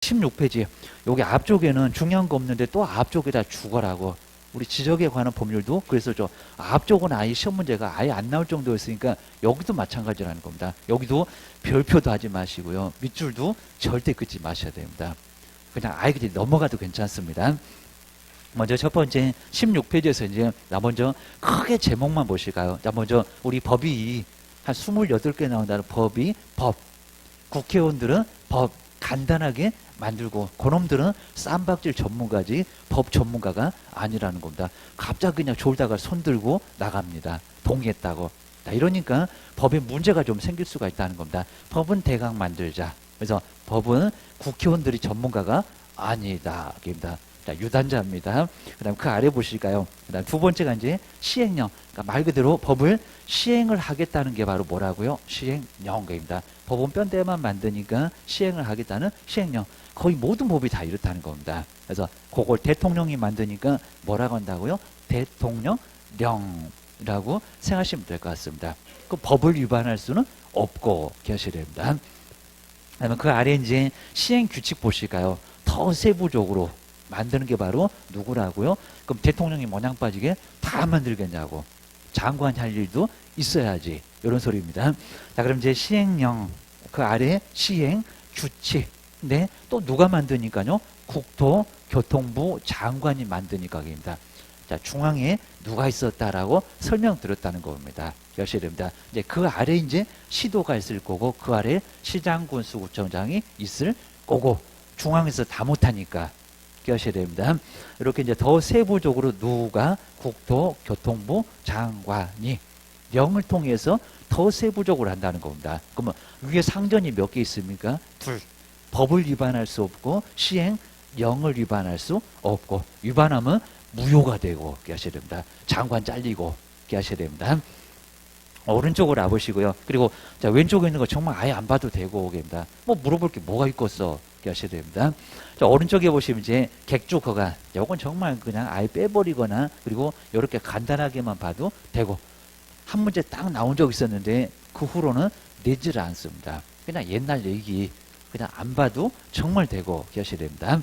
16페이지. 여기 앞쪽에는 중요한 거 없는데 또 앞쪽에다 죽어라고. 우리 지적에 관한 법률도 그래서 앞쪽은 아예 시험 문제가 아예 안 나올 정도였으니까 여기도 마찬가지라는 겁니다. 여기도 별표도 하지 마시고요. 밑줄도 절대 긋지 마셔야 됩니다. 그냥 아예 그냥 넘어가도 괜찮습니다. 먼저 첫 번째 16페이지에서 이제 먼저 크게 제목만 보실까요? 자, 먼저 우리 법이 한 28개 나온다는 법이 법. 국회의원들은 법 간단하게 만들고 그놈들은 쌈박질 전문가지 법 전문가가 아니라는 겁니다. 갑자기 그냥 졸다가 손들고 나갑니다. 동의했다고. 자, 이러니까 법에 문제가 좀 생길 수가 있다는 겁니다. 법은 대강 만들자. 그래서 법은 국회의원들이 전문가가 아니다. 입니다. 자, 유단자입니다. 그 다음 그 아래 보실까요? 그 다음 두 번째가 이제 시행령. 그러니까 말 그대로 법을 시행을 하겠다는 게 바로 뭐라고요? 시행령입니다. 법은 뼈대만 만드니까 시행을 하겠다는 시행령. 거의 모든 법이 다 이렇다는 겁니다. 그래서 그걸 대통령이 만드니까 뭐라고 한다고요? 대통령령이라고 생각하시면 될 것 같습니다. 그 법을 위반할 수는 없고 계셔야 됩니다. 그다음에 그 아래 이제 시행 규칙 보실까요? 더 세부적으로 만드는 게 바로 누구라고요? 그럼 대통령이 모양 빠지게 다 만들겠냐고. 장관이 할 일도 있어야지. 이런 소리입니다. 자, 그럼 이제 시행령, 그 아래 시행 규칙. 네, 또 누가 만드니까요? 국토교통부 장관이 만드니까입니다. 자, 중앙에 누가 있었다라고 설명드렸다는 겁니다. 여셔야 됩니다. 이제 그 아래 이제 시도가 있을 거고, 그 아래 시장군수구청장이 있을 거고, 중앙에서 다 못하니까. 기억하셔야 됩니다. 이렇게 이제 더 세부적으로 누가 국토교통부 장관이령을 통해서 더 세부적으로 한다는 겁니다. 그러면 위에 상전이 몇 개 있습니까? 둘. 법을 위반할 수 없고 시행령을 위반할 수 없고 위반하면 무효가 되고 기억하셔야 됩니다. 장관 잘리고 기억하셔야 됩니다. 오른쪽으로 와보시고요. 그리고 자, 왼쪽에 있는 거 정말 아예 안 봐도 되고 됩니다. 뭐 물어볼 게 뭐가 있겠어. 하셔야 됩니다. 자, 오른쪽에 보시면 이제 객주 거간. 이건 정말 그냥 아예 빼버리거나 그리고 이렇게 간단하게만 봐도 되고 한 문제 딱 나온 적 있었는데 그 후로는 내지를 않습니다. 그냥 옛날 얘기 그냥 안 봐도 정말 되고 하셔야 됩니다.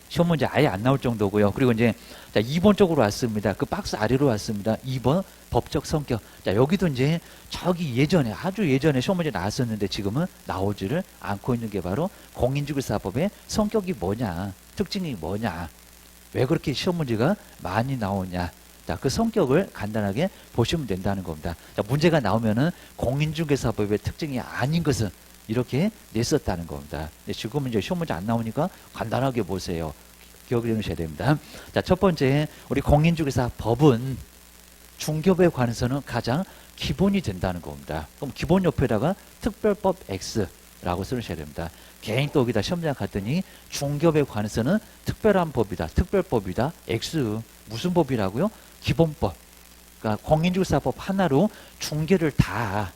시험 문제 아예 안 나올 정도고요. 그리고 이제 자, 2번 쪽으로 왔습니다. 그 박스 아래로 왔습니다. 2번 법적 성격. 자, 여기도 이제 저기 예전에 아주 예전에 시험 문제 나왔었는데 지금은 나오지를 않고 있는 게 바로 공인중개사법의 성격이 뭐냐, 특징이 뭐냐, 왜 그렇게 시험 문제가 많이 나오냐. 자, 그 성격을 간단하게 보시면 된다는 겁니다. 자, 문제가 나오면은 공인중개사법의 특징이 아닌 것은 이렇게 냈었다는 겁니다. 지금은 이제 시험 문제 안 나오니까 간단하게 보세요. 기억을 해놓으셔야 됩니다. 자, 첫 번째, 우리 공인중개사 법은 중개업에 관해서는 가장 기본이 된다는 겁니다. 그럼 기본 옆에다가 특별법 X라고 쓰셔야 됩니다. 개인 또 여기다 시험장 갔더니 중개업에 관해서는 특별한 법이다, 특별법이다, X. 무슨 법이라고요? 기본법. 그러니까 공인중개사법 하나로 중개를 다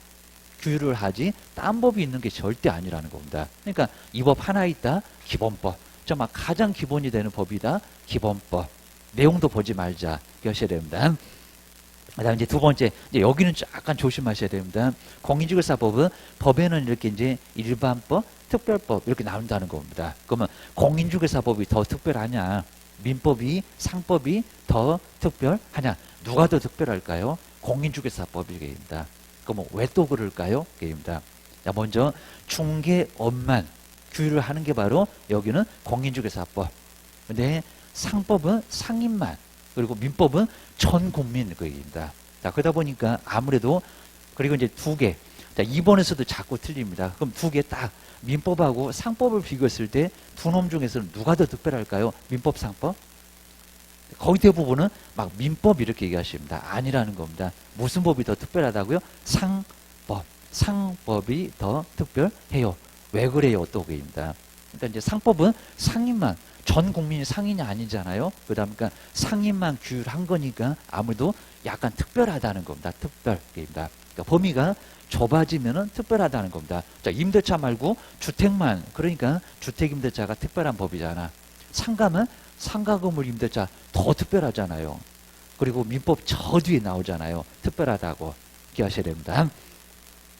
규율을 하지 딴 법이 있는 게 절대 아니라는 겁니다. 그러니까 이 법 하나 있다, 기본법. 정말 가장 기본이 되는 법이다, 기본법. 내용도 보지 말자. 하셔야 됩니다. 그다음 이제 두 번째, 이제 여기는 약간 조심하셔야 됩니다. 공인중개사법은 법에는 이렇게 이제 일반법, 특별법 이렇게 나온다는 겁니다. 그러면 공인중개사법이 더 특별하냐, 민법이 상법이 더 특별하냐, 누가 더 특별할까요? 공인중개사법입니다. 그럼 왜 또 그럴까요? 게임입니다. 자, 먼저 중개업만 규율을 하는 게 바로 여기는 공인중개사법. 근데 상법은 상인만, 그리고 민법은 전 국민 그입니다. 자, 그러다 보니까 아무래도 그리고 이제 두 개. 자, 2번에서도 자꾸 틀립니다. 그럼 두 개 딱 민법하고 상법을 비교했을 때 두 놈 중에서는 누가 더 특별할까요? 민법, 상법? 거의 대부분은 막 민법 이렇게 얘기하십니다. 아니라는 겁니다. 무슨 법이 더 특별하다고요? 상법. 상법이 더 특별해요. 왜 그래요? 또 그입니다. 그러니까 이제 상법은 상인만, 전 국민이 상인이 아니잖아요. 그러다 보니까 상인만 규율한 거니까 아무래도 약간 특별하다는 겁니다. 특별입니다. 그러니까 범위가 좁아지면은 특별하다는 겁니다. 자, 임대차 말고 주택만, 그러니까 주택임대차가 특별한 법이잖아. 상가면 상가건물 임대차 더 특별하잖아요. 그리고 민법 저 뒤에 나오잖아요. 특별하다고 기억하셔야 됩니다.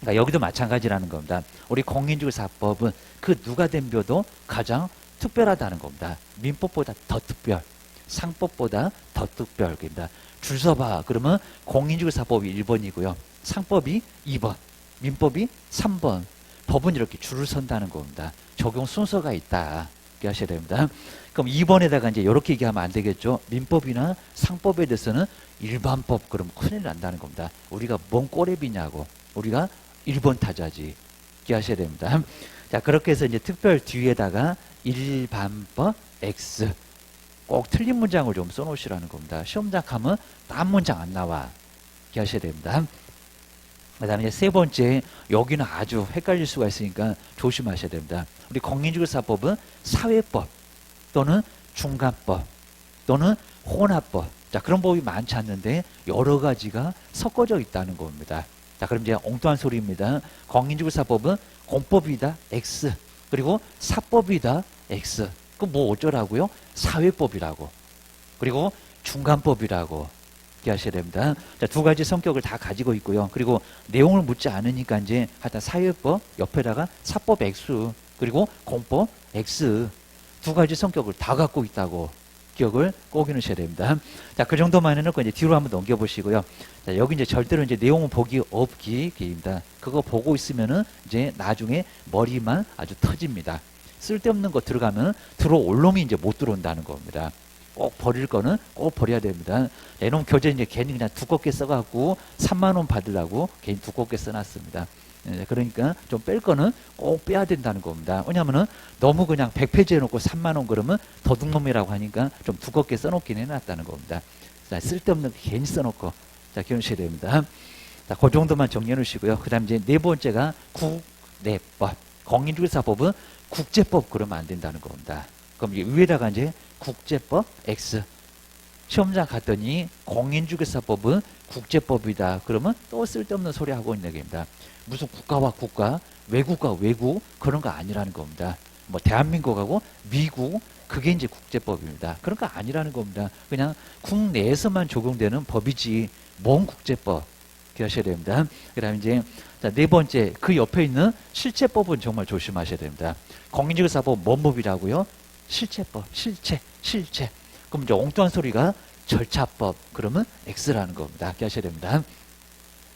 그러니까 여기도 마찬가지라는 겁니다. 우리 공인중개사법은 그 누가 된 묘도 가장 특별하다는 겁니다. 민법보다 더 특별, 상법보다 더 특별입니다. 줄 서봐. 그러면 공인중개사법이 1번이고요. 상법이 2번, 민법이 3번. 법은 이렇게 줄을 선다는 겁니다. 적용 순서가 있다. 이렇게 하셔야 됩니다. 그럼 2번에다가 이제 이렇게 얘기하면 안 되겠죠. 민법이나 상법에 대해서는 일반법 그러면 큰일 난다는 겁니다. 우리가 뭔 꼬레비냐고. 우리가 1번 타자지. 이렇게 하셔야 됩니다. 자, 그렇게 해서 이제 특별 뒤에다가 일반법 X. 꼭 틀린 문장을 좀 써놓으시라는 겁니다. 시험장 가면 딴 문장 안 나와. 이렇게 하셔야 됩니다. 그 다음에 이제 세 번째, 여기는 아주 헷갈릴 수가 있으니까 조심하셔야 됩니다. 우리 공인중개사법은 사회법 또는 중간법 또는 혼합법. 자, 그런 법이 많지 않는데 여러 가지가 섞어져 있다는 겁니다. 자, 그럼 이제 엉뚱한 소리입니다. 공인중개사법은 공법이다 X 그리고 사법이다 X. 그럼 뭐 어쩌라고요? 사회법이라고. 그리고 중간법이라고. 이렇게 하셔야 됩니다. 자, 두 가지 성격을 다 가지고 있고요. 그리고 내용을 묻지 않으니까 이제 하여튼 사회법 옆에다가 사법 X 그리고 공법 X 두 가지 성격을 다 갖고 있다고 기억을 꼭 해놓으셔야 됩니다. 자, 그 정도만 해놓고 이제 뒤로 한번 넘겨보시고요. 자, 여기 이제 절대로 이제 내용은 보기 없기입니다. 그거 보고 있으면은 이제 나중에 머리만 아주 터집니다. 쓸데없는 거 들어가면 들어올 놈이 이제 못 들어온다는 겁니다. 꼭 버릴 거는 꼭 버려야 됩니다. 이놈 교재 이제 괜히 그냥 두껍게 써갖고 3만 원 받으려고 괜히 두껍게 써놨습니다. 그러니까 좀 뺄 거는 꼭 빼야 된다는 겁니다. 왜냐면은 너무 그냥 100페이지 해놓고 3만 원 그러면 도둑놈이라고 하니까 좀 두껍게 써놓긴 해놨다는 겁니다. 자, 쓸데없는 거 괜히 써놓고 자, 기억하셔야 됩니다. 자, 그 정도만 정리해 놓으시고요. 그 다음 이제 네 번째가 국내법. 공인중개사법은 국제법 그러면 안 된다는 겁니다. 그럼 이제 위에다가 이제 국제법 X. 시험장 갔더니 공인중개사법은 국제법이다. 그러면 또 쓸데없는 소리 하고 있는 겁니다. 무슨 국가와 국가, 외국과 외국 그런 거 아니라는 겁니다. 뭐 대한민국하고 미국 그게 이제 국제법입니다. 그런 거 아니라는 겁니다. 그냥 국내에서만 적용되는 법이지 뭔 국제법 기억하셔야 됩니다. 그 다음에 이제 자, 네 번째 그 옆에 있는 실체법은 정말 조심하셔야 됩니다. 공인중개사법 뭔 법이라고요? 실체법, 실체. 그럼 이제 엉뚱한 소리가 절차법 그러면 X라는 겁니다. 기억하셔야 됩니다.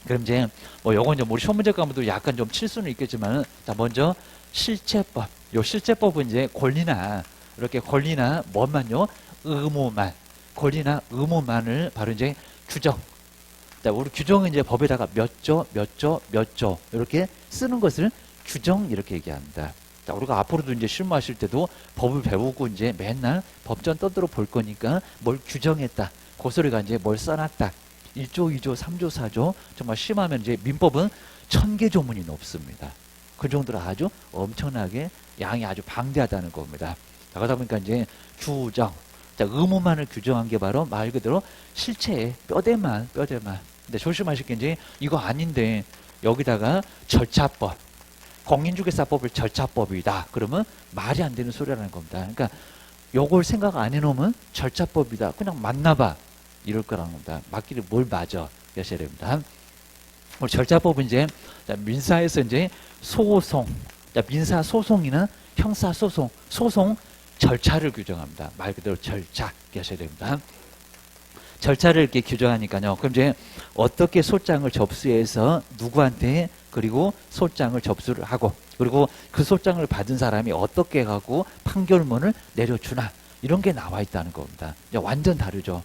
그럼 이제 뭐 요건 좀 우리 시험 문제 가면도 약간 좀 칠 수는 있겠지만은 자, 먼저 실체법. 요 실체법은 이제 권리나 이렇게 권리나 뭐만요? 의무만. 권리나 의무만을 바로 이제 규정. 자, 우리 규정은 이제 법에다가 몇 조 이렇게 쓰는 것을 규정 이렇게 얘기합니다. 자, 우리가 앞으로도 이제 실무하실 때도 법을 배우고 이제 맨날 법전 떠들어 볼 거니까 뭘 규정했다. 그 소리가 이제 뭘 써놨다. 1조, 2조, 3조, 4조 정말 심하면 이제 민법은 1000개 조문이 넘습니다. 그 정도로 아주 엄청나게 양이 아주 방대하다는 겁니다. 자, 그러다 보니까 이제 규정. 자, 의무만을 규정한 게 바로 말 그대로 실체의 뼈대만. 근데 조심하실 게 이제 이거 아닌데 여기다가 절차법. 공인중개사법을 절차법이다. 그러면 말이 안 되는 소리라는 겁니다. 그러니까 요걸 생각 안 해놓으면 절차법이다. 그냥 맞나봐. 이럴 거라는 겁니다. 맞기를 뭘 맞아. 하셔야 됩니다. 우리 절차법은 이제 민사에서 이제 소송, 민사소송이나 형사소송, 소송 절차를 규정합니다. 말 그대로 절차. 하셔야 됩니다. 절차를 이렇게 규정하니까요. 그럼 이제 어떻게 소장을 접수해서 누구한테 그리고 소장을 접수를 하고 그리고 그 소장을 받은 사람이 어떻게 하고 판결문을 내려주나 이런 게 나와 있다는 겁니다. 이제 완전 다르죠.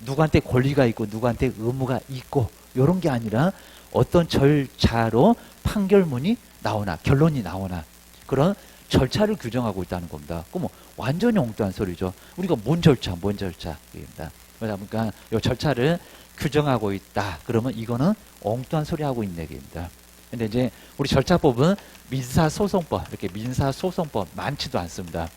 누구한테 권리가 있고 누구한테 의무가 있고 이런 게 아니라 어떤 절차로 판결문이 나오나 결론이 나오나 그런 절차를 규정하고 있다는 겁니다. 그럼 뭐 완전히 엉뚱한 소리죠. 우리가 뭔 절차입니다. 그러다 보니까 이 절차를 규정하고 있다. 그러면 이거는 엉뚱한 소리 하고 있는 얘기입니다. 근데 이제 우리 절차법은 민사소송법, 이렇게 민사소송법 많지도 않습니다.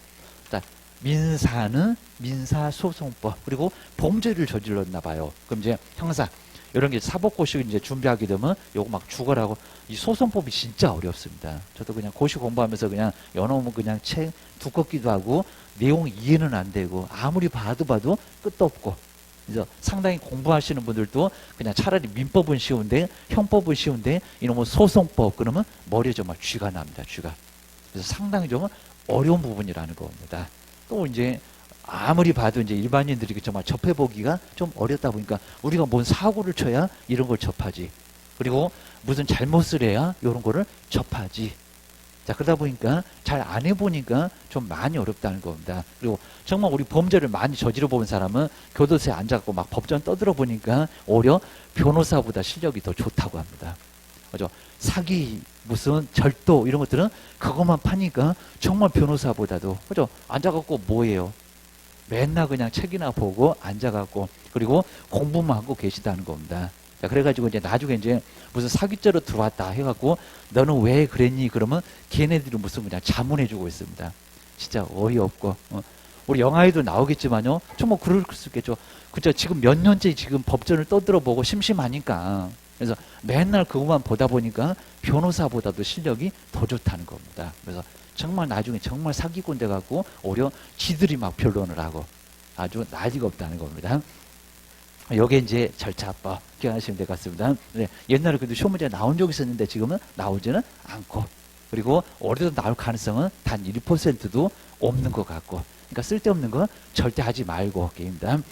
자, 민사는 민사소송법, 그리고 범죄를 저질렀나 봐요. 그럼 이제 형사, 이런 게 사법고시 이제 준비하게 되면 요거 막 죽어라고 이 소송법이 진짜 어렵습니다. 저도 그냥 고시 공부하면서 그냥 여놓으면 그냥 책 두껍기도 하고 내용 이해는 안 되고 아무리 봐도 끝도 없고 그래서 상당히 공부하시는 분들도 그냥 차라리 민법은 쉬운데 형법은 쉬운데 이놈의 소송법 그러면 머리에 정말 쥐가 납니다. 쥐가. 그래서 상당히 좀 어려운 부분이라는 겁니다. 또 이제 아무리 봐도 이제 일반인들이 정말 접해보기가 좀 어렵다 보니까 우리가 뭔 사고를 쳐야 이런 걸 접하지. 그리고 무슨 잘못을 해야 이런 거를 접하지. 자, 그러다 보니까 잘 안 해보니까 좀 많이 어렵다는 겁니다. 그리고 정말 우리 범죄를 많이 저지러 본 사람은 교도소에 앉아갖고 막 법전 떠들어 보니까 오히려 변호사보다 실력이 더 좋다고 합니다. 그죠? 사기, 무슨 절도 이런 것들은 그것만 파니까 정말 변호사보다도, 그죠? 앉아갖고 뭐예요? 맨날 그냥 책이나 보고 앉아갖고 그리고 공부만 하고 계시다는 겁니다. 자, 그래가지고 이제 나중에 이제 무슨 사기죄로 들어왔다 해갖고 너는 왜 그랬니? 그러면 걔네들이 무슨 그냥 자문해주고 있습니다. 진짜 어이없고. 우리 영화에도 나오겠지만요. 정말 그럴 수 있겠죠. 그죠? 지금 몇 년째 지금 법전을 떠들어보고 심심하니까. 그래서 맨날 그것만 보다 보니까 변호사보다도 실력이 더 좋다는 겁니다. 그래서 정말 나중에 정말 사기꾼 돼갖고 오히려 지들이 막 변론을 하고 아주 난리가 없다는 겁니다. 요게 이제 절차법 기억하시면 될 것 같습니다. 네, 옛날에 그래도 시험 문제 나온 적이 있었는데 지금은 나오지는 않고 그리고 올해도 나올 가능성은 단 1%도 없는 것 같고 그러니까 쓸데없는 거 절대 하지 말고 게임입니다. 자,